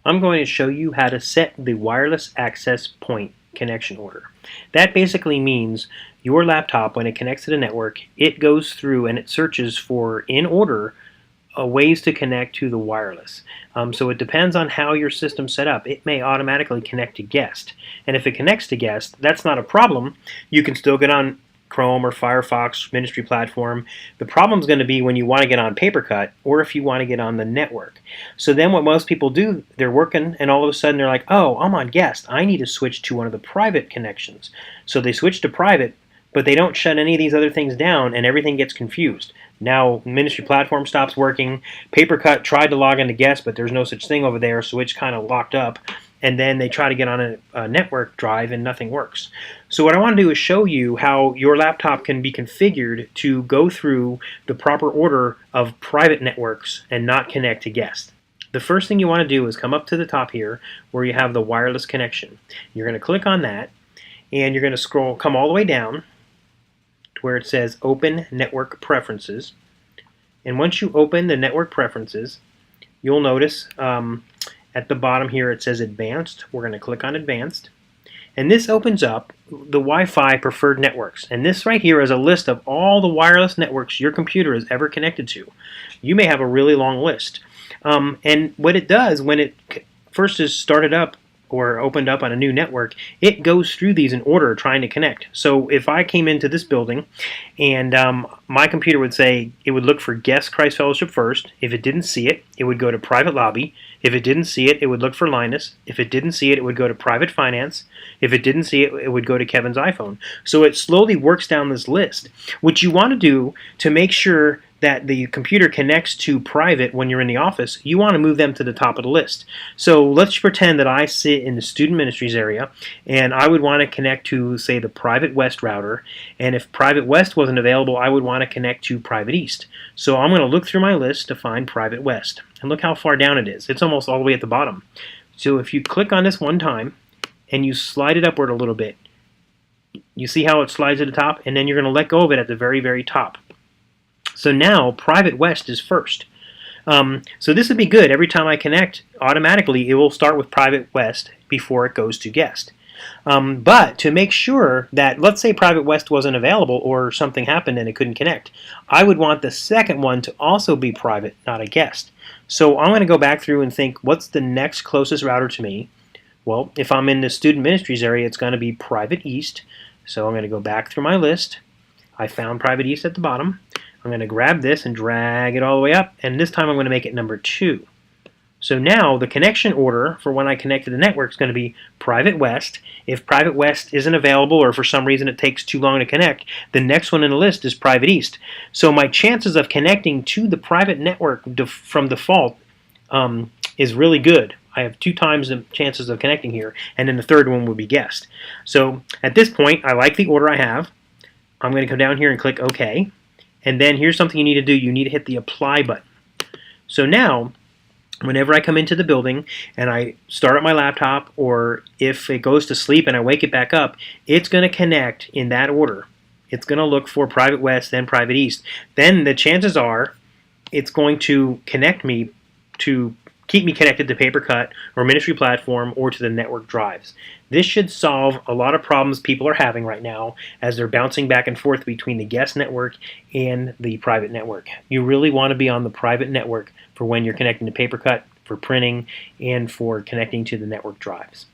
I'm going to show you how to set the wireless access point connection order. That basically means your laptop, when it connects to the network, it goes through and it searches for, in order, ways to connect to the wireless. So it depends on how your system's set up. It may automatically connect to guest. And if it connects to guest, that's not a problem. You can still get on Chrome or Firefox Ministry platform. The problem is going to be when you want to get on PaperCut or if you want to get on the network. So then what most people do, they're working and all of a sudden they're like, oh, I'm on guest. I need to switch to one of the private connections. So they switch to private, but they don't shut any of these other things down and everything gets confused. Now Ministry platform stops working. PaperCut tried to log into guest, but there's no such thing over there, so it's kind of locked up. And then they try to get on a network drive and nothing works. So what I want to do is show you how your laptop can be configured to go through the proper order of private networks and not connect to guest. The first thing you want to do is come up to the top here where you have the wireless connection. You're going to click on that and you're going to come all the way down to where it says Open Network Preferences. And once you open the network preferences, you'll notice at the bottom here it says Advanced. We're going to click on Advanced. And this opens up the Wi-Fi preferred networks. And this right here is a list of all the wireless networks your computer has ever connected to. You may have a really long list. And what it does when it first is started up or opened up on a new network, it goes through these in order trying to connect. So if I came into this building and my computer would say it would look for Guest Christ Fellowship first. If it didn't see it, it would go to Private Lobby. If it didn't see it, it would look for Linus. If it didn't see it, it would go to Private Finance. If it didn't see it, it would go to Kevin's iPhone. So it slowly works down this list. What you want to do to make sure that the computer connects to private when you're in the office, you want to move them to the top of the list. So let's pretend that I sit in the student ministries area and I would want to connect to, say, the Private West router, and if Private West wasn't available, I would want to connect to Private East. So I'm going to look through my list to find Private West, and look how far down it is. It's almost all the way at the bottom. So if you click on this one time and you slide it upward a little bit, you see how it slides to the top, and then you're going to let go of it at the very, very top. So now Private West is first. So this would be good. Every time I connect, automatically it will start with Private West before it goes to guest. But to make sure that, let's say Private West wasn't available or something happened and it couldn't connect, I would want the second one to also be private, not a guest. So I'm going to go back through and think, what's the next closest router to me? Well, if I'm in the student ministries area, it's going to be Private East. So I'm going to go back through my list. I found Private East at the bottom. I'm going to grab this and drag it all the way up, and this time I'm going to make it number 2. So now the connection order for when I connect to the network is going to be Private West. If Private West isn't available or for some reason it takes too long to connect, the next one in the list is Private East. So my chances of connecting to the private network from default is really good. I have 2 times the chances of connecting here, and then the third one would be guest. So at this point, I like the order I have. I'm going to come down here and click OK. And then here's something you need to do. You need to hit the apply button. So now, whenever I come into the building and I start up my laptop, or if it goes to sleep and I wake it back up, it's going to connect in that order. It's going to look for Private West, then Private East. Then the chances are it's going to connect me to keep me connected to PaperCut or Ministry Platform or to the network drives. This should solve a lot of problems people are having right now as they're bouncing back and forth between the guest network and the private network. You really want to be on the private network for when you're connecting to PaperCut, for printing, and for connecting to the network drives.